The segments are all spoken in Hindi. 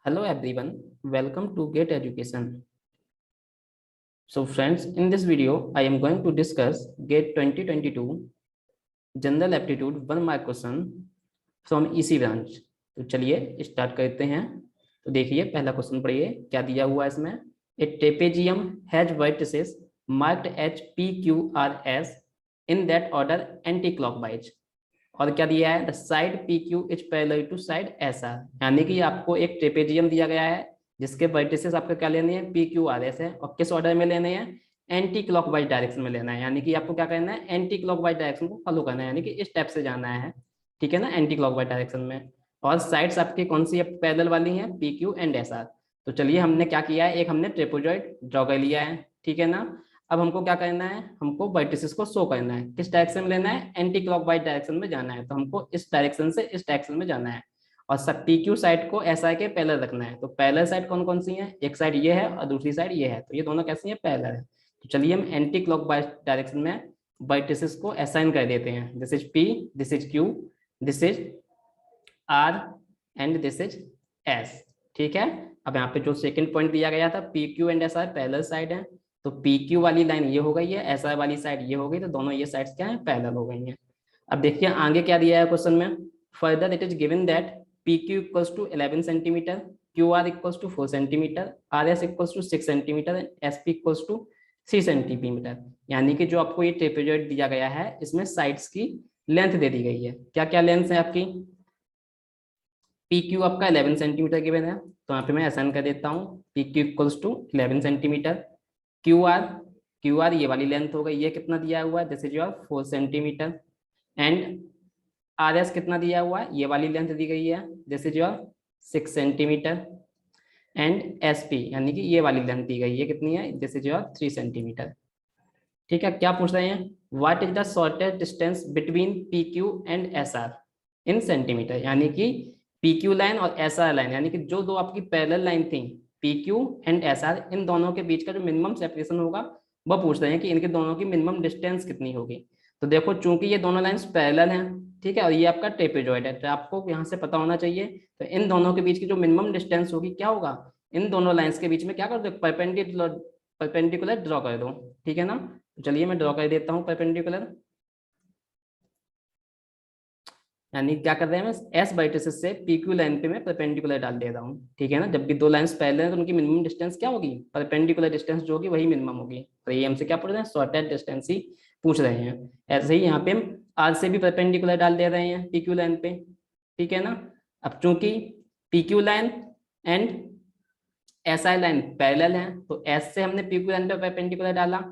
Hello everyone, welcome to Get Education. So friends, in this video, I am going to discuss GATE 2022 General Aptitude 1 mark question from EC branch. तो चलिए स्टार्ट करते हैं। तो देखिए पहला क्वेश्चन पढ़िए क्या दिया हुआ है इसमें। A trapezium has vertices marked H P Q R S in that order anticlockwise. और क्या दिया है, the side P Q is parallel to side S R. यानी कि आपको एक ट्रेपेजियम दिया गया है जिसके वर्टिसेस आपको क्या लेने हैं, पी क्यू आर एस है, और किस ऑर्डर में लेने हैं, एंटी क्लॉकवाइज डायरेक्शन में लेना है। यानी कि आपको क्या करना है, एंटी क्लॉकवाइज डायरेक्शन को फॉलो करना है, यानी कि इस स्टेप से जाना है, ठीक है ना, एंटी क्लॉकवाइज डायरेक्शन में। और साइड्स आपकी कौन सी पैरेलल वाली हैं, P Q and S R. तो चलिए हमने क्या किया है, एक हमने ट्रेपेजॉइड ड्रॉ कर लिया है, ठीक है ना। अब हमको क्या करना है, हमको वर्टिसेस को शो करना है, किस डायरेक्शन में लेना है, एंटी क्लॉकवाइज डायरेक्शन में जाना है। तो हमको इस डायरेक्शन से इस डायरेक्शन में जाना है और सब पी क्यू साइड को एस आई के पैरेलल रखना है। तो पैरेलल साइड कौन कौन सी है, एक साइड ये है और दूसरी साइड ये है, तो ये दोनों कैसी है, पैरेलल है। तो चलिए हम एंटी क्लॉकवाइज डायरेक्शन में वर्टिसेस को असाइन कर देते हैं। This is P, this is Q, this is R and this is S, ठीक है। अब यहाँ पे जो सेकंड पॉइंट दिया गया था, P Q and S are parallel side है, तो पी क्यू वाली लाइन ये हो गई है, एस आर वाली साइड ये हो गई, तो दोनों ये साइड्स क्या है, पैरेलल हो गई हैं। अब देखिए आगे क्या दिया है क्वेश्चन में, further it is given that P Q equals to 11 centimetre, Q R equals to 4 centimetre, R S equals to 6 centimetre and S P equals to 3 centimetre. यानी कि जो आपको ये ट्रेपेजॉइड दिया गया है इसमें साइड्स की लेंथ दे दी गई है। क्या क्या लेंथ है आपकी, पी क्यू आपका 11 सेंटीमीटर गिवन है, तो यहाँ पे मैं असाइन कर देता हूँ, P Q equals to 11 centimetre. Q R ये वाली लेंथ हो गई, ये कितना दिया हुआ है, this is your 4 centimetre. And R S कितना दिया हुआ है, ये वाली लेंथ दी गई है, this is your 6 centimetre. And S P यानी कि ये वाली लेंथ दी गई है, कितनी है, दिस इज योर 3 सेंटीमीटर। ठीक है, क्या पूछ रहे हैं, what is the shortest distance between P Q and S R in centimetre. यानी कि पी क्यू लाइन और एस आर लाइन, यानी कि जो दो आपकी पैरेलल लाइन थी, P Q and S R, इन दोनों के बीच का जो मिनिमम सेपरेशन होगा वह पूछ रहे हैं कि इनके दोनों की मिनिमम डिस्टेंस कितनी होगी। तो देखो चूंकि ये दोनों लाइंस पैरेलल हैं, ठीक है, और ये आपका ट्रेपेजॉइड है, तो आपको यहाँ से पता होना चाहिए, तो इन दोनों के बीच की जो मिनिमम डिस्टेंस होगी क्या होगा, इन दोनों लाइंस के बीच में क्या कर दो, परपेंडिकुलर ड्रॉ कर दो, ठीक है ना। तो चलिए मैं ड्रॉ कर देता हूँ परपेंडिकुलर। यानी क्या कर रहे हैं, मैं एस वर्टिसेस से पी क्यू लाइन पे मैं परपेंडिकुलर डाल दे रहा हूँ, ठीक है ना। जब भी दो लाइंस पैरेलल हैं तो उनकी मिनिमम डिस्टेंस क्या होगी, परपेंडिकुलर डिस्टेंस जो होगी वही मिनिमम होगी। तो ये हमसे क्या पूछ रहे हैं, शॉर्टेस्ट डिस्टेंस ही पूछ रहे हैं। ऐसे ही यहाँ पे हम आर से भी परपेंडिकुलर डाल दे रहे हैं पी क्यू लाइन पे, ठीक है ना। अब चूंकि P Q line and S I line parallel है, तो एस से हमने पी क्यू लाइन पे परपेंडिकुलर डाला,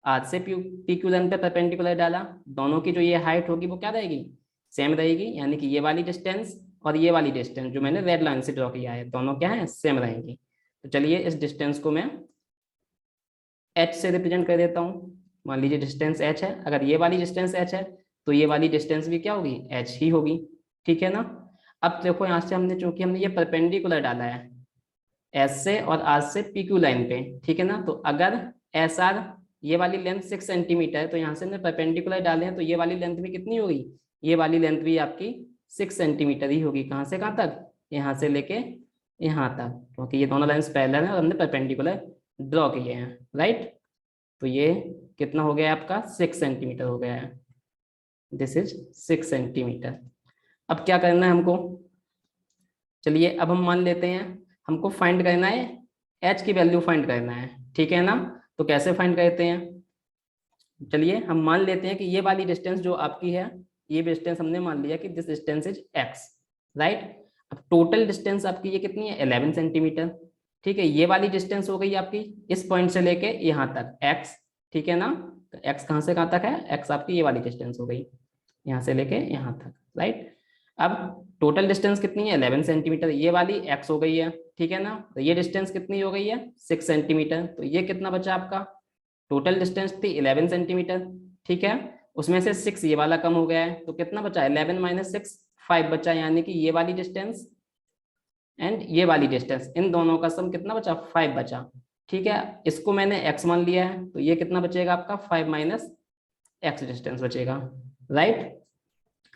आर से पी क्यू लाइन पे परपेंडिकुलर डाला, दोनों की जो ये हाइट होगी वो क्या रहेगी, सेम रहेगी। यानी कि ये वाली डिस्टेंस और ये वाली डिस्टेंस जो मैंने रेड लाइन से ड्रॉ किया है, दोनों क्या है, सेम रहेंगी। तो चलिए इस डिस्टेंस को मैं एच से रिप्रेजेंट कर देता हूँ। मान लीजिए डिस्टेंस एच है, अगर ये वाली डिस्टेंस एच है तो ये वाली डिस्टेंस भी क्या होगी, एच ही होगी, ठीक है ना। अब देखो यहाँ से हमने चूंकि हमने ये परपेंडिकुलर डाला है एस से और आर से पी क्यू लाइन पे, ठीक है ना, तो अगर एस आर ये वाली लेंथ 6 सेंटीमीटर है, तो यहाँ से हमने परपेंडिकुलर डाले हैं, तो ये वाली लेंथ भी कितनी होगी, ये वाली लेंथ भी आपकी 6 सेंटीमीटर ही होगी। कहाँ से कहाँ तक, यहाँ से लेके यहाँ तक, क्योंकि ये दोनों लाइंस पैरेलल हैं और हमने परपेंडिकुलर ड्रॉ किए हैं, राइट। तो ये कितना हो गया आपका, 6 सेंटीमीटर हो गया है, दिस इज 6 सेंटीमीटर। अब क्या करना है हमको, चलिए अब हम मान लेते हैं हमको फाइंड करना है, एच की वैल्यू फाइंड करना है, ठीक है ना। तो कैसे फाइंड करते हैं, चलिए हम मान लेते हैं कि ये वाली डिस्टेंस जो आपकी है, ये डिस्टेंस हमने मान लिया कि this distance is x, right. अब टोटल डिस्टेंस आपकी ये कितनी है, 11 सेंटीमीटर, ठीक है। ये वाली डिस्टेंस हो गई आपकी इस पॉइंट से लेके यहाँ तक एक्स, ठीक है ना। तो एक्स कहाँ से कहाँ तक है, एक्स आपकी ये वाली डिस्टेंस हो गई, यहाँ से लेके यहाँ तक, राइट। अब टोटल डिस्टेंस कितनी है, 11 सेंटीमीटर, ये वाली एक्स हो गई है, ठीक है ना। तो ये डिस्टेंस कितनी हो गई है, 6 सेंटीमीटर। तो ये कितना बचा आपका, टोटल डिस्टेंस थी 11 सेंटीमीटर, ठीक है, उसमें से 6 ये वाला कम हो गया है, तो कितना बचा, 11 माइनस 6 5 बचा। यानी कि ये वाली डिस्टेंस एंड ये वाली डिस्टेंस, इन दोनों का सम कितना बचा, 5 बचा, ठीक है। इसको मैंने x मान लिया है, तो ये कितना बचेगा आपका, 5 माइनस एक्स डिस्टेंस बचेगा, राइट।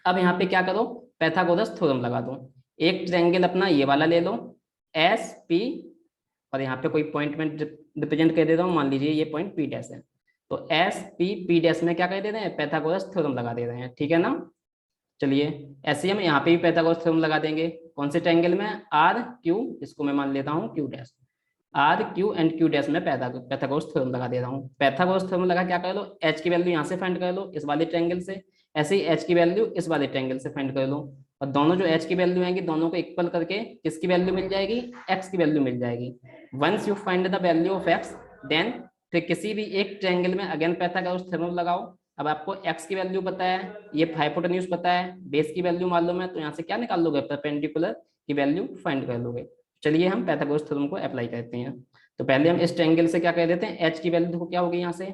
अब यहाँ पे क्या करो, पैथागोरस थ्योरम लगा दो। एक ट्रायंगल अपना ये वाला ले लो, एस पी, और यहाँ पे कोई पॉइंट में रिप्रेजेंट कर देता हूँ, मान लीजिए ये पॉइंट पी डैश है, तो एस पी पी डैश में क्या कर देते हैं, पैथागोरस थ्योरम लगा दे रहे हैं, ठीक है ना। चलिए ऐसे ही हम यहाँ पे भी पैथागोरस थ्योरम लगा देंगे, कौन से ट्रायंगल में, आर क्यू, इसको मैं मान लेता हूँ Q dash, R Q and Q dash में पैथागोरस थ्योरम लगा दे रहा हूँ। पैथागोरस थ्योरम लगा क्या कर लो, एच की वैल्यू यहाँ से फाइंड कर लो इस वाले ट्रायंगल से, ऐसे ही एच की वैल्यू इस वाले ट्रायंगल से फाइंड कर लो, और दोनों जो एच की वैल्यू आएंगी दोनों को इक्वल करके किसकी वैल्यू मिल जाएगी, एक्स की वैल्यू मिल जाएगी। Once you find the value of X, then फिर किसी भी एक ट्रायंगल में अगेन पैथागोरस थ्योरम लगाओ। अब आपको एक्स की वैल्यू पता है, ये हाइपोटेन्यूज पता है, बेस की वैल्यू मालूम है, तो यहाँ से क्या निकाल लोगे, परपेंडिकुलर की वैल्यू फाइंड कर लोगे। चलिए हम पैथागोरस थ्योरम को अप्लाई करते हैं। तो पहले हम इस ट्रायंगल से क्या कर देते हैं, एच की वैल्यू देखो क्या होगी, यहाँ से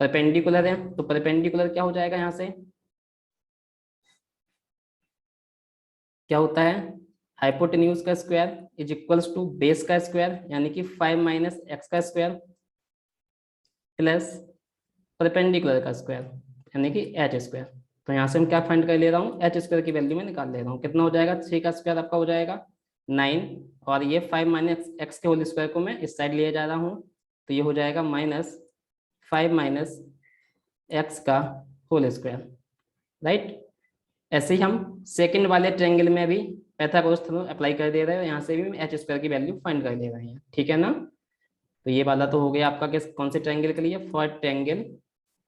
परपेंडिकुलर है, तो परपेंडिकुलर क्या हो जाएगा, यहाँ से क्या होता है, हाइपोटेन्यूज का square is equals to base का स्क्वायर, यानी कि 5 माइनस एक्स का स्क्वायर प्लस परपेंडिकुलर का स्क्वायर, यानी कि एच स्क्वायर। तो यहाँ से हम क्या फाइंड कर ले रहा हूँ, एच स्क्वायर की वैल्यू में निकाल ले रहा हूँ, कितना हो जाएगा, 3 का स्क्वायर आपका हो जाएगा 9, और ये 5 माइनस एक्स के होल स्क्वायर को मैं इस साइड ले जा रहा हूँ, तो ये हो जाएगा -5 माइनस एक्स का होल स्क्वायर, राइट। ऐसे ही हम सेकंड वाले ट्रायंगल में भी पैथागोरस थ्योरम अप्लाई कर दे रहे हैं, यहाँ से भी एच स्क्वायर की वैल्यू फाइंड कर दे रहे हैं, ठीक है ना। तो ये वाला तो हो गया आपका किस कौन से ट्रायंगल के लिए, for triangle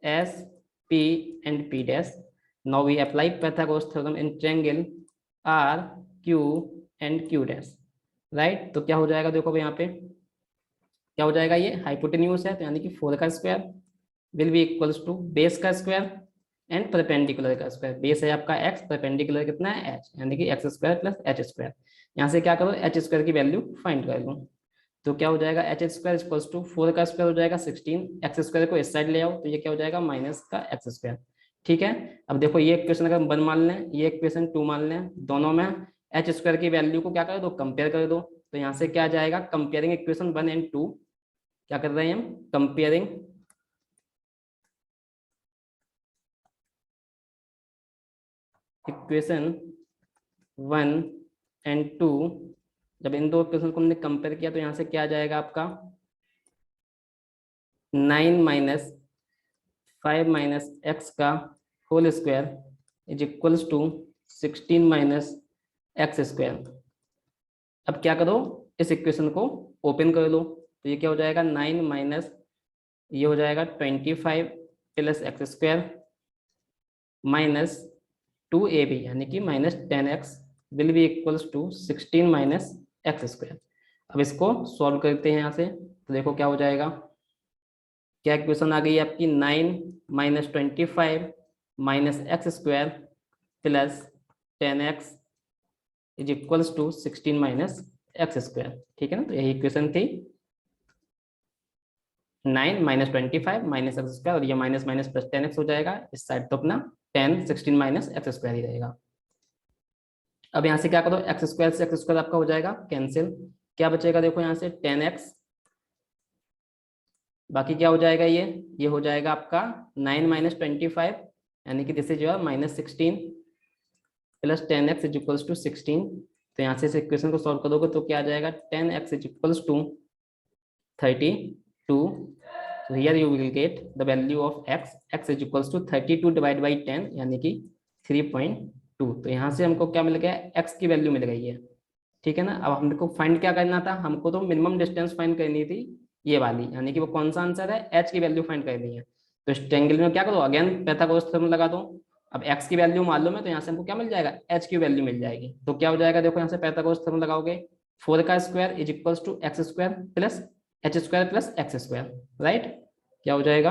S P and P dash. Now we apply Pythagoras theorem in triangle R Q and Q dash, right. तो क्या हो जाएगा, देखो यहाँ पे क्या हो जाएगा, ये हाइपोटेन्यूज है, तो यानी कि 4 का square will be equals to base का स्क्वायर एंड परपेंडिकुलर का स्क्वायर। बेस है आपका एक्स, परपेंडिकुलर कितना है एच, यानी कि X square plus H square. यहाँ से क्या करो, एच स्क्वायर की वैल्यू फाइंड कर लो, तो क्या हो जाएगा, एच स्क्वायर इक्वल्स टू 4 का स्क्वायर हो जाएगा 16, एक्स स्क्वायर को इस साइड ले आओ, तो ये क्या हो जाएगा, माइनस का एक्स स्क्वायर, ठीक है। अब देखो ये इक्वेशन अगर 1 मान लें, ये इक्वेशन 2 मान लें, दोनों में एच स्क्वायर की वैल्यू को क्या कर दो, कंपेयर कर दो, तो यहाँ से क्या आ जाएगा, कंपेयरिंग इक्वेशन 1 एंड 2, क्या कर रहे हैं हम, कंपेयरिंग इक्वेशन 1 एंड 2, जब इन दो इक्वेशन को हमने कंपेयर किया तो यहाँ से क्या आ जाएगा आपका 9 माइनस 5 माइनस एक्स का whole square is equals to 16 minus X square. अब क्या करो, इस इक्वेशन को ओपन कर लो, तो ये क्या हो जाएगा 9 माइनस ये हो जाएगा 25 plus X square minus 2ab, यानी कि -10x will be equals to 16 minus X square. अब इसको सॉल्व करते हैं यहाँ से, तो देखो क्या हो जाएगा, क्या इक्वेशन आ गई आपकी, 9 minus 25 minus X square plus 10x is equals to 16 minus X square, ठीक है ना। तो यही इक्वेशन थी, 9 माइनस 25 माइनस एक्स स्क्वायर, और ये माइनस माइनस प्लस 10x हो जाएगा, इस साइड तो अपना 10 16 माइनस एक्स स्क्वायर ही रहेगा। अब यहाँ से क्या करो, एक्स स्क्वायर से एक्स स्क्वायर आपका हो जाएगा कैंसिल, क्या बचेगा, देखो यहाँ से 10x, बाकी क्या हो जाएगा, ये हो जाएगा आपका 9 माइनस 25, यानी कि this is your -16 plus 10x is equals to 16। तो यहाँ से इस इक्वेशन को सॉल्व करोगे तो क्या आ जाएगा, 10x is equals to 32। So here you will get the value of x is equals to 32 divide by 10, यानी कि 3.2। तो यहाँ से हमको क्या मिल गया, x की वैल्यू मिल गई है, ठीक है ना। अब हमको फाइंड क्या करना था, हमको तो मिनिमम डिस्टेंस फाइंड करनी थी, ये वाली, यानी कि वो कौन सा आंसर है, h की वैल्यू फाइंड करनी है। तो इस ट्रायंगल में क्या करो, अगेन पैथागोरस थ्योरम लगा दो। अब x की वैल्यू मालूम है, तो यहाँ से हमको क्या मिल जाएगा, h की वैल्यू मिल जाएगी। तो क्या हो जाएगा, देखो यहाँ से पैथागोरस थ्योरम लगाओगे, 4 का square is equals to X square plus H square plus X square, right. क्या हो जाएगा,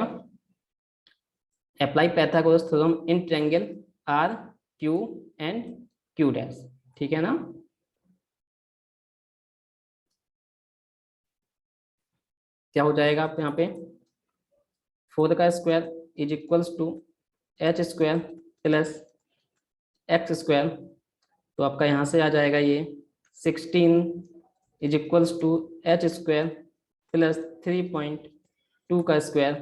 apply Pythagoras theorem in triangle R Q and Q dash, ठीक है ना। क्या हो जाएगा आप यहाँ पे, 4 का square is equals to H square plus X square, तो आपका यहाँ से आ जाएगा ये 16 is equals to H square plus 3.2 का स्क्वायर,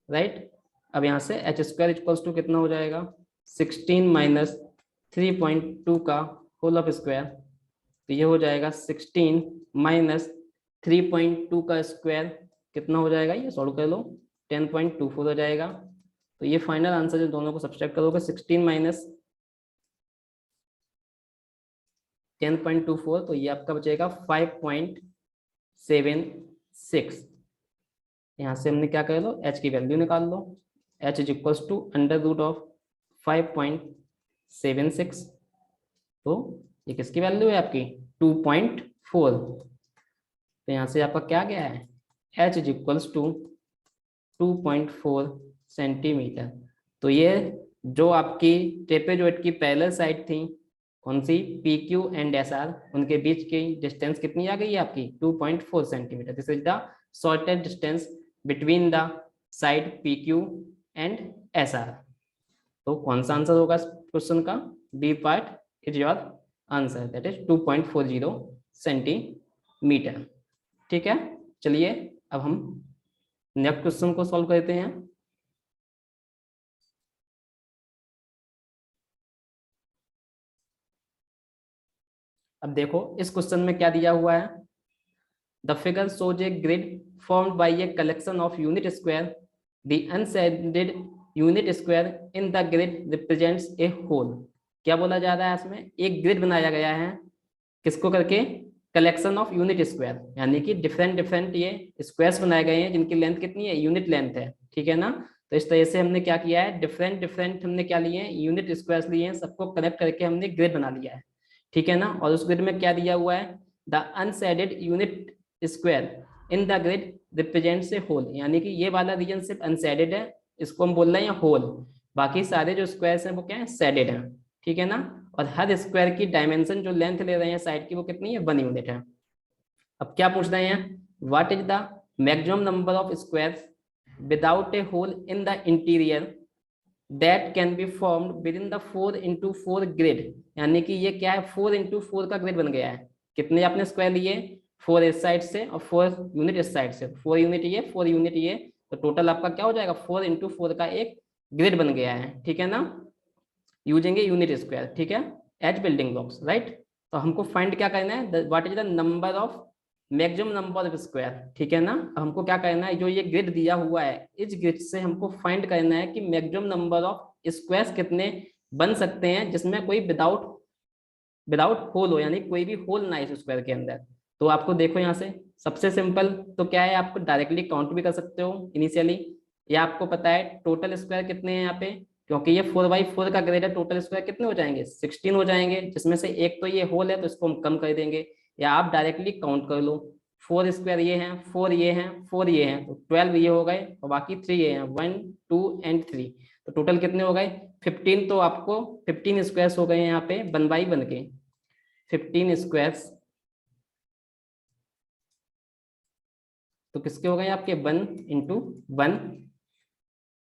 राइट। अब यहाँ से एच स्क्वायर इक्वल्स टू कितना हो जाएगा, 16 माइनस 3.2 का होल ऑफ स्क्वायर तो ये हो जाएगा 16 माइनस 3.2 का स्क्वायर कितना हो जाएगा, ये सॉल्व कर लो, 10.24 हो जाएगा। तो ये फाइनल आंसर जो दोनों को सब्सट्रैक्ट करोगे 16 माइनस 10.24, तो ये आपका बचेगा 5.76। यहाँ से हमने क्या कर लो, h की वैल्यू निकाल लो, h is equals to under root of 5.76। तो ये किसकी वैल्यू है आपकी 2.4। तो यहाँ से आपका क्या गया है, h is equals to 2.4 centimetre. तो ये जो आपकी ट्रेपेजॉइड की पैरेलल साइड थी, कौन सी, P Q and S R, उनके बीच की डिस्टेंस कितनी आ गई है आपकी 2.4 centimetre. This is the shortest distance between the side P Q and S R. तो कौन सा आंसर होगा क्वेश्चन का, B part is your answer, that is 2.40 centimetre. ठीक है, चलिए अब हम नेक्स्ट क्वेश्चन को सॉल्व करते हैं। अब देखो इस क्वेश्चन में क्या दिया हुआ है, the figure shows a grid formed by a collection of unit square. The unshaded unit square in the grid represents a whole. क्या बोला जा रहा है इसमें, एक ग्रिड बनाया गया है किसको करके, कलेक्शन ऑफ यूनिट स्क्वायर, यानी कि डिफरेंट डिफरेंट ये स्क्वायर्स बनाए गए हैं जिनकी लेंथ कितनी है, यूनिट लेंथ है, ठीक है ना। तो इस तरह से हमने क्या किया है, डिफरेंट डिफरेंट हमने क्या लिए हैं, यूनिट स्क्वायर्स लिए हैं, सबको कनेक्ट करके हमने ग्रिड बना लिया है, ठीक है ना। और उस ग्रिड में क्या दिया हुआ है, the unshaded unit square in the grid represents a hole, यानी कि ये वाला रीजन सिर्फ अनशेडेड है, इसको हम बोल रहे हैं होल, बाकी सारे जो स्क्वायर्स हैं वो क्या है, शेडेड हैं, ठीक है ना। और हर स्क्वायर की डायमेंशन जो लेंथ ले रहे हैं साइड की वो कितनी है, 1 यूनिट है। अब क्या पूछ रहे हैं, what is the maximum number of squares without a hole in the interior that can be formed within the 4x4 grid, यानी कि ये क्या है, 4x4 का ग्रिड बन गया है। कितने आपने स्क्वायर लिए, 4 इस साइड से और 4 यूनिट इस साइड से, 4 यूनिट ये 4 यूनिट ये, तो टोटल आपका क्या हो जाएगा, 4x4 का एक ग्रिड बन गया है, ठीक है ना, यूजिंग ए यूनिट स्क्वायर, ठीक है, एज बिल्डिंग ब्लॉक्स, राइट। तो हमको फाइंड क्या करना है, what is the number of maximum number of square, ठीक है ना। हमको क्या करना है, जो ये ग्रिड दिया हुआ है इस ग्रिड से हमको फाइंड करना है कि मैक्सिमम नंबर ऑफ स्क्वायर्स कितने बन सकते हैं जिसमें कोई विदाउट विदाउट होल हो, यानी कोई भी होल ना इस स्क्वायर के अंदर। तो आपको देखो यहाँ से सबसे सिंपल तो क्या है, आपको डायरेक्टली काउंट भी कर सकते हो इनिशियली, या आपको पता है टोटल स्क्वायर कितने हैं यहाँ पे, क्योंकि ये 4x4 का ग्रेड है, टोटल स्क्वायर कितने हो जाएंगे, 16 हो जाएंगे, जिसमें से एक तो ये होल है तो इसको हम कम कर देंगे, या आप डायरेक्टली काउंट कर लो, 4 स्क्वायर ये हैं, 4 ये हैं, 4 ये हैं, तो 12 ये हो गए और बाकी 3 ये हैं, 1 2 एंड 3, तो टोटल कितने हो गए 15। तो आपको 15 स्क्वायर्स हो गए यहाँ पे 1/1 के, 15 स्क्वायर्स तो किसके हो गए आपके 1 × 1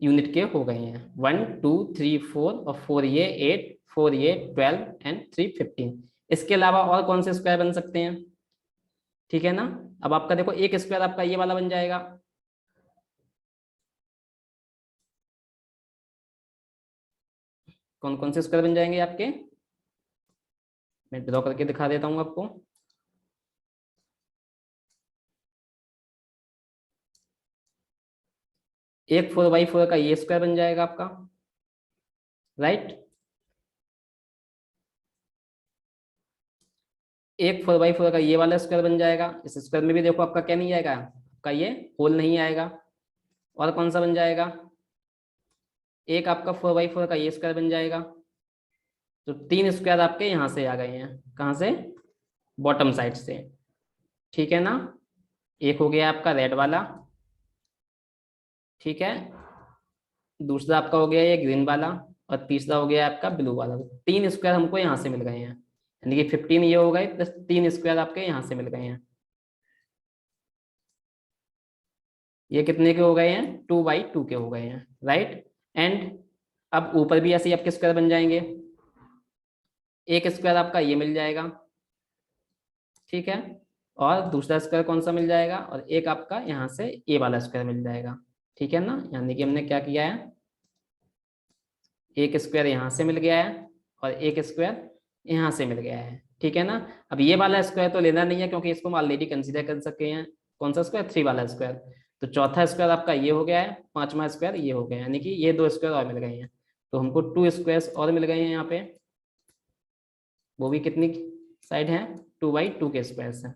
यूनिट के हो गए हैं, 1 2 3 4 और 4 ये 8, 4 ये 12 एंड 3 15। इसके अलावा और कौन से स्क्वायर बन सकते हैं, ठीक है ना। अब आपका देखो एक स्क्वायर आपका ये वाला बन जाएगा, कौन कौन से स्क्वायर बन जाएंगे आपके, मैं ड्रॉ करके दिखा देता हूँ आपको। एक 4x4 का ये स्क्वायर बन जाएगा आपका, राइट। एक 4x4 का ये वाला स्क्वायर बन जाएगा, इस स्क्वायर में भी देखो आपका क्या नहीं आएगा, आपका ये होल नहीं आएगा। और कौन सा बन जाएगा, एक आपका 4x4 का ये स्क्वायर बन जाएगा। तो 3 स्क्वायर आपके यहाँ से आ गए हैं, कहाँ से, बॉटम साइड से, ठीक है ना। एक हो गया आपका रेड वाला, ठीक है, दूसरा आपका हो गया ये ग्रीन वाला, और तीसरा हो गया आपका ब्लू वाला। 3 स्क्वायर हमको यहाँ से मिल गए हैं, यानी कि 15 ये हो गए प्लस 3 स्क्वायर आपके यहाँ से मिल गए हैं। ये कितने के हो गए हैं, 2x2 के हो गए हैं, राइट। एंड अब ऊपर भी ऐसे ही आपके स्क्वायर बन जाएंगे, एक स्क्वायर आपका ये मिल जाएगा, ठीक है, और दूसरा स्क्वायर कौन सा मिल जाएगा, और एक आपका यहाँ से ए वाला स्क्वायर मिल जाएगा, ठीक है ना। यानी कि हमने क्या किया है, एक स्क्वायर यहाँ से मिल गया है और एक स्क्वायर यहाँ से मिल गया है, ठीक है ना। अब ये वाला स्क्वायर तो लेना नहीं है क्योंकि इसको हम ऑलरेडी कंसीडर कर सके हैं। कौन सा स्क्वायर? 3 वाला स्क्वायर। तो चौथा स्क्वायर आपका ये हो गया है, पांचवा स्क्वायर ये हो गया, यानी कि ये 2 स्क्वायर और मिल गए हैं। तो हमको 2 स्क्वायर्स और मिल गए हैं यहाँ पे। वो भी कितनी साइड है? 2/2 के स्क्वायर है।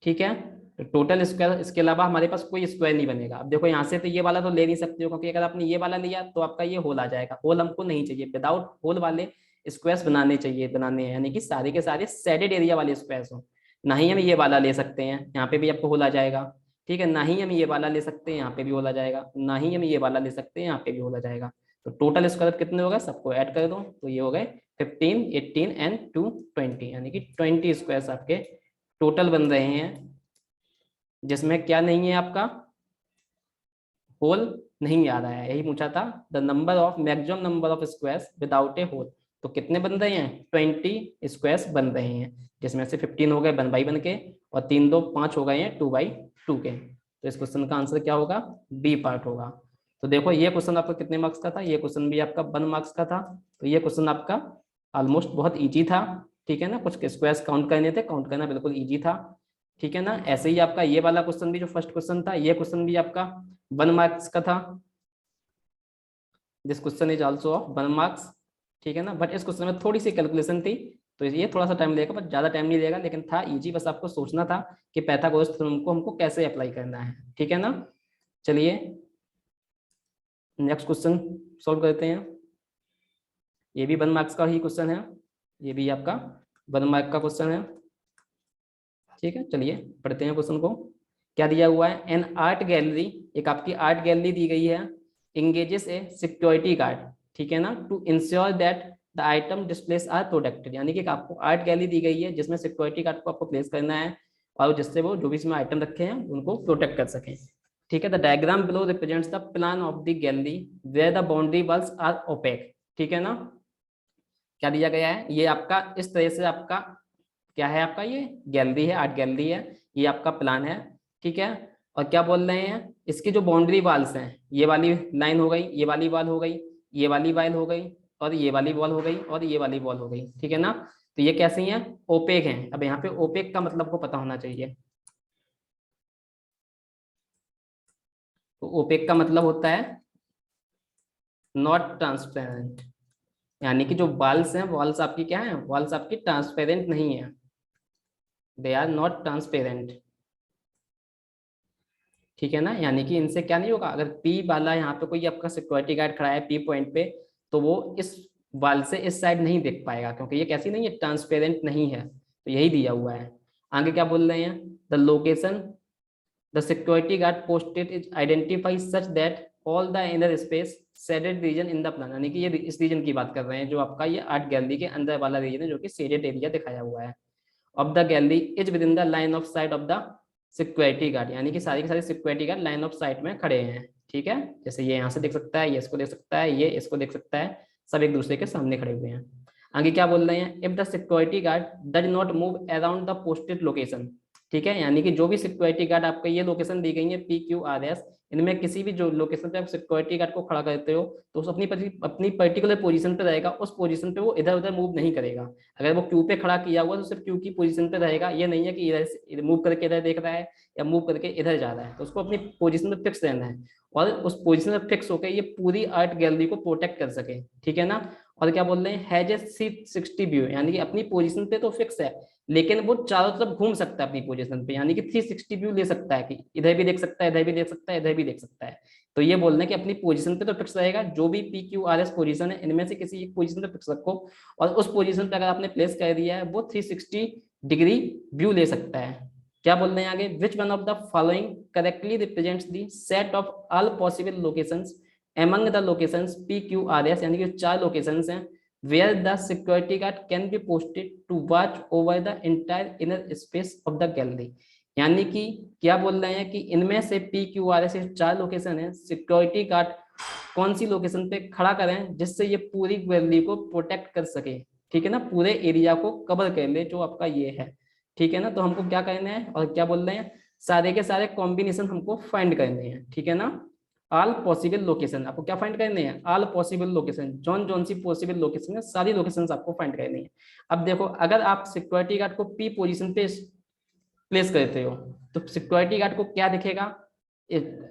ठीक है। तो टोटल स्क्वायर, इसके अलावा हमारे पास कोई स्क्वायर नहीं बनेगा। अब देखो यहाँ से तो ये वाला तो ले नहीं सकते हो, क्योंकि अगर आपने ये वाला लिया तो आपका ये होल आ जाएगा। होल हमको नहीं चाहिए, विदाउट होल वाले स्क्वायर्स बनाने चाहिए, बनाने हैं, यानी कि सारे के सारे शेडेड एरिया वाले स्क्वायर्स हो। ना ही हम ये वाला ले सकते हैं, यहाँ पे भी आपको होल आ जाएगा। ठीक है। ना ही हम ये वाला ले सकते हैं, यहाँ पे भी होल आ जाएगा। ना ही हम ये वाला ले सकते हैं, यहाँ पे भी होल आ जाएगा। तो टोटल स्क्वायर कितने हो गए, सबको ऐड कर दो तो ये हो गए 15, 18 एंड 2 20, यानी कि 20 स्क्वायर्स आपके टोटल बन रहे हैं, जिसमें क्या नहीं है आपका? होल नहीं आ रहा है। यही पूछा था, the number of maximum number of squares without a hole. तो कितने बन रहे हैं? 20 स्क्वायर्स बन रहे हैं, जिसमें से 15 हो गए 1/1 के, और 3 2 5 हो गए हैं 2/2 के। तो इस क्वेश्चन का आंसर क्या होगा? बी पार्ट होगा। तो देखो ये क्वेश्चन आपका कितने मार्क्स का था? ये क्वेश्चन भी आपका 1 मार्क्स का था। तो ये क्वेश्चन आपका ऑलमोस्ट बहुत ईजी था। ठीक है ना। कुछ स्क्वायर्स काउंट करने थे, काउंट करना बिल्कुल ईजी था। ठीक है ना। ऐसे ही आपका ये वाला क्वेश्चन भी, जो फर्स्ट क्वेश्चन था, ये क्वेश्चन भी आपका 1 मार्क्स का था। This question is also of 1 marks. ठीक है ना। बट इस क्वेश्चन में थोड़ी सी कैलकुलेशन थी, तो ये थोड़ा सा टाइम लेगा, बट ज्यादा टाइम नहीं लेगा, लेकिन था इजी। बस आपको सोचना था कि पाइथागोरस थ्योरम को हमको कैसे अप्लाई करना है। ठीक है ना। चलिए नेक्स्ट क्वेश्चन सॉल्व करते हैं। ये भी 1 मार्क्स का ही क्वेश्चन है, ये भी आपका 1 मार्क का क्वेश्चन है। ठीक है। चलिए पढ़ते हैं क्वेश्चन को। क्या दिया हुआ है? एन आर्ट गैलरी, एक आपकी आर्ट गैलरी दी गई है, इंगेजेस ए सिक्योरिटी गार्ड। ठीक है ना, to ensure that the item displays are protected. यानी कि आपको आर्ट गैलरी दी गई है जिसमें सिक्योरिटी गार्ड को आपको प्लेस करना है, और जिससे वो जो भी इसमें आइटम रखे हैं उनको प्रोटेक्ट कर सकें। ठीक है। The diagram below represents the plan of the gallery where the boundary walls are opaque. ठीक है ना। क्या दिया गया है? ये आपका इस तरह से आपका क्या है? आपका ये गैलरी है, आर्ट गैलरी है, ये आपका प्लान है। ठीक है। और क्या बोल रहे हैं? इसकी जो बाउंड्री वॉल्स हैं, ये वाली लाइन हो गई, ये वाली वॉल हो गई, ये वाली वॉल हो गई, और ये वाली वॉल हो गई, और ये वाली वॉल हो गई। ठीक है ना। तो ये कैसी हैं? ओपेक हैं। अब यहाँ पे ओपेक का मतलब को पता होना चाहिए। तो ओपेक का मतलब होता है नॉट ट्रांसपेरेंट, यानी कि जो वॉल्स हैं, वॉल्स आपकी क्या है? वॉल्स आपकी ट्रांसपेरेंट नहीं है, दे आर नॉट ट्रांसपेरेंट। ठीक है ना। यानी कि इनसे क्या नहीं होगा, अगर पी वाला यहाँ पे कोई आपका सिक्योरिटी गार्ड खड़ा है पी पॉइंट पे, तो वो इस वाल से इस साइड नहीं देख पाएगा, क्योंकि ये कैसी नहीं है? ट्रांसपेरेंट नहीं है। तो यही दिया हुआ है। आगे क्या बोल रहे हैं? The location the security guard posted is identify such that all the inner space shaded region in the plan. यानी कि ये इस रीजन की बात कर रहे हैं, जो आपका ये आर्ट गैलरी के अंदर वाला रीजन है, जो कि शेडेड एरिया दिखाया हुआ है। Of the gallery is with in the line of site of the security guard. यानी कि सारी की सारी security guard line of site में खड़े हैं। ठीक है। जैसे ये यहाँ से देख सकता है, ये इसको देख सकता है, ये इसको देख सकता है, सब एक दूसरे के सामने खड़े हुए हैं। आगे क्या बोल रहे हैं? If the security guard does not move around the posted location. ठीक है। यानी कि जो भी सिक्योरिटी गार्ड आपको ये लोकेशन दी गई है PQRS, इनमें किसी भी जो लोकेशन पे आप सिक्योरिटी गार्ड को खड़ा करते हो, तो उस अपनी पर्टिकुलर पोजीशन पे रहेगा, उस पोजीशन पे वो इधर उधर मूव नहीं करेगा। अगर वो क्यू पे खड़ा किया हुआ तो सिर्फ क्यू की पोजीशन पे रहेगा। ये नहीं है कि इधर मूव करके इधर देख रहा है या मूव करके इधर जा रहा है। तो उसको अपनी पोजीशन पे फिक्स रहना है, और उस पोजीशन पे फिक्स होकर ये पूरी आर्ट गैलरी को प्रोटेक्ट कर सके। ठीक है ना। और क्या बोल रहे हैं? हैज ए 360 व्यू, यानी कि अपनी पोजीशन पे तो फिक्स है, लेकिन वो चारों तरफ घूम सकता है अपनी पोजीशन पे, यानी कि 360 व्यू ले सकता है, कि इधर भी देख सकता है, इधर भी देख सकता है, इधर भी देख सकता है। तो ये बोल रहे हैं कि अपनी पोजीशन पे तो फिक्स रहेगा, जो भी PQRS पोजीशन है इनमें से किसी एक पोजीशन पे फिक्स रखो, और उस पोजीशन पे अगर आपने प्लेस कर दिया है, वो 360 डिग्री व्यू ले सकता है। क्या बोल रहे हैं आगे? Which one of the following correctly represents the set of all possible locations among the locations PQRS, यानी कि 4 लोकेशंस हैं where the security guard can be posted to watch over the entire inner space of the gallery। यानी कि क्या बोल रहे हैं कि इनमें से PQRS से 4 लोकेशन है, सिक्योरिटी गार्ड कौन सी लोकेशन पे खड़ा करें जिससे ये पूरी गैलरी को प्रोटेक्ट कर सके। ठीक है ना, पूरे एरिया को कवर कर ले, जो आपका ये है। ठीक है ना। तो हमको क्या करना है, और क्या बोल रहे हैं? सारे के सारे कॉम्बिनेशन हमको फाइंड करने हैं। ठीक है ना। ऑल पॉसिबल लोकेशन, आपको क्या फाइंड करने हैं, ऑल पॉसिबल लोकेशन, जौन सी पॉसिबल लोकेशन है सारी लोकेशन आपको फाइंड करनी है। अब देखो अगर आप सिक्योरिटी गार्ड को पी पोजीशन पे प्लेस करते हो तो सिक्योरिटी गार्ड को क्या दिखेगा,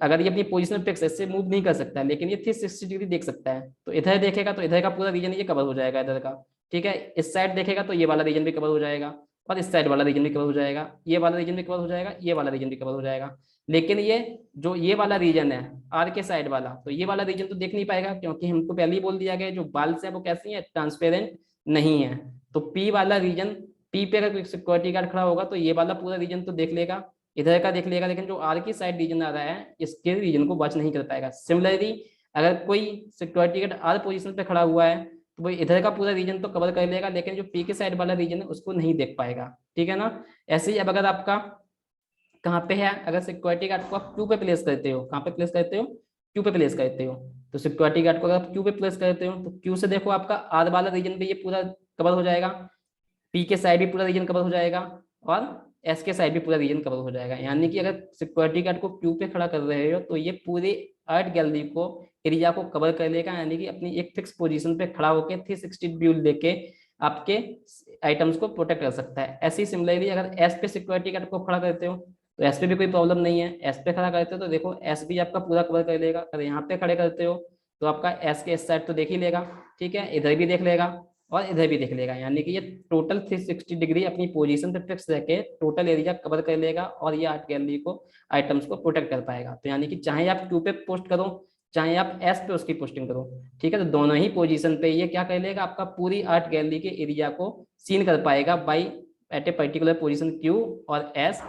अगर ये अपनी पोजीशन पे ऐसे मूव नहीं कर सकता लेकिन ये 360 डिग्री देख सकता है, तो इधर देखेगा तो इधर का पूरा रीजन ये कवर हो जाएगा इधर का, ठीक है। इस साइड देखेगा तो ये वाला रीजन भी कवर हो जाएगा, और इस साइड वाला रीजन भी कवर हो जाएगा, ये वाला रीजन भी कवर हो जाएगा, ये वाला रीजन भी कवर हो जाएगा। लेकिन ये जो ये वाला रीजन है आर के साइड वाला, तो ये वाला रीजन तो देख नहीं पाएगा, क्योंकि हमको पहले ही बोल दिया गया जो बाल्स है वो कैसी है, ट्रांसपेरेंट नहीं है। तो पी वाला रीजन, पी पे अगर कोई सिक्योरिटी गार्ड खड़ा होगा तो ये वाला पूरा रीजन तो देख लेगा, इधर का देख लेगा, लेकिन जो आर की साइड रीजन आ रहा है इसके रीजन को वॉच नहीं कर पाएगा। सिमिलरली अगर कोई सिक्योरिटी गार्ड आर पोजीशन पे खड़ा हुआ है तो वो इधर का पूरा रीजन तो कवर कर लेगा, लेकिन जो पी के साइड वाला रीजन है उसको नहीं देख पाएगा, ठीक है ना। ऐसे ही अब अगर आपका कहाँ पे है, अगर सिक्योरिटी गार्ड को आप क्यू पे प्लेस करते हो, कहाँ पे प्लेस करते हो, क्यू पे प्लेस करते हो, तो सिक्योरिटी गार्ड को अगर आप क्यू पे प्लेस करते हो तो क्यू से देखो आपका आर वाला रीजन पे ये पूरा कवर हो जाएगा, पी के साइड भी पूरा रीजन कवर हो जाएगा, और एस के साइड भी पूरा रीजन कवर हो जाएगा। यानी कि अगर सिक्योरिटी गार्ड को क्यू पे खड़ा कर रहे हो तो ये पूरे आर्ट गैलरी को, एरिया को कवर कर लेगा, यानी कि अपनी एक फिक्स पोजीशन पे खड़ा होकर 360 व्यू लेके आपके आइटम्स को प्रोटेक्ट कर सकता है। ऐसी सिमिलरली अगर एस पे सिक्योरिटी गार्ड को खड़ा करते हो तो एस पे भी कोई प्रॉब्लम नहीं है, एस पे खड़ा करते हो तो देखो एस भी आपका पूरा कवर कर लेगा। अगर यहाँ पे खड़े करते हो तो आपका एस के इस साइड तो देख ही लेगा, ठीक है, इधर भी देख लेगा और इधर भी देख लेगा, यानी कि ये टोटल 360 डिग्री अपनी पोजीशन पे फिक्स रह के टोटल एरिया कवर कर लेगा और ये आर्ट गैलरी को, आइटम्स को प्रोटेक्ट कर पाएगा। तो यानी कि चाहे आप क्यू पे पोस्ट करो चाहे आप एस पे उसकी पोस्टिंग करो, ठीक है, तो दोनों ही पोजीशन पे ये क्या कर लेगा, आपका पूरी आर्ट गैलरी के एरिया को सीन कर पाएगा by at a particular position Q और एस,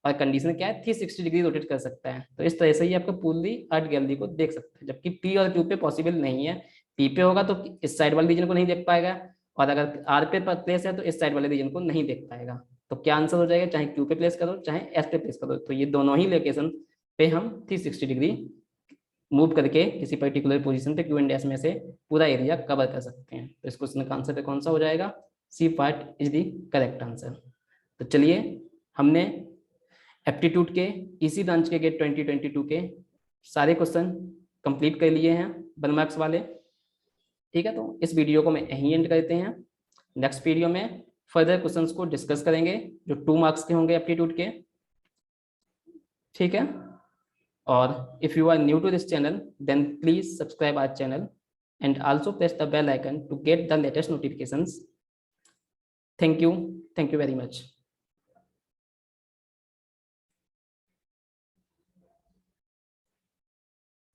और कंडीशन क्या है 360 डिग्री रोटेट कर सकता है। तो इस तरह से ही आपका पूरी आर्ट गैलरी को देख सकता है, जबकि पी और क्यू पे पॉसिबल नहीं है। पी पे होगा तो इस साइड वाले रीजन को नहीं देख पाएगा, और अगर आर पे प्लेस है तो इस साइड वाले रीजन को नहीं देख पाएगा। तो क्या आंसर हो जाएगा, चाहे क्यू पे प्लेस करो चाहे एस पे प्लेस करो, तो ये दोनों ही लोकेशन पे हम 360 डिग्री मूव करके किसी पर्टिकुलर पोजीशन पे क्यू एंड एस में से पूरा एरिया कवर कर सकते हैं। तो इस क्वेश्चन का आंसर पे कौन सा हो जाएगा, C part is the correct answer. तो चलिए हमने एप्टीट्यूड के इसी ब्रांच के गेट 2022 के सारे क्वेश्चन कंप्लीट कर लिए हैं 1 मार्क्स वाले, ठीक है। तो इस वीडियो को मैं यहीं एंड करते हैं। नेक्स्ट वीडियो में फर्दर क्वेश्चंस को डिस्कस करेंगे जो 2 मार्क्स के होंगे एप्टीट्यूड के, ठीक है। और if you are new to this channel then please subscribe our channel and also press the bell icon to get the latest notifications. Thank you very much.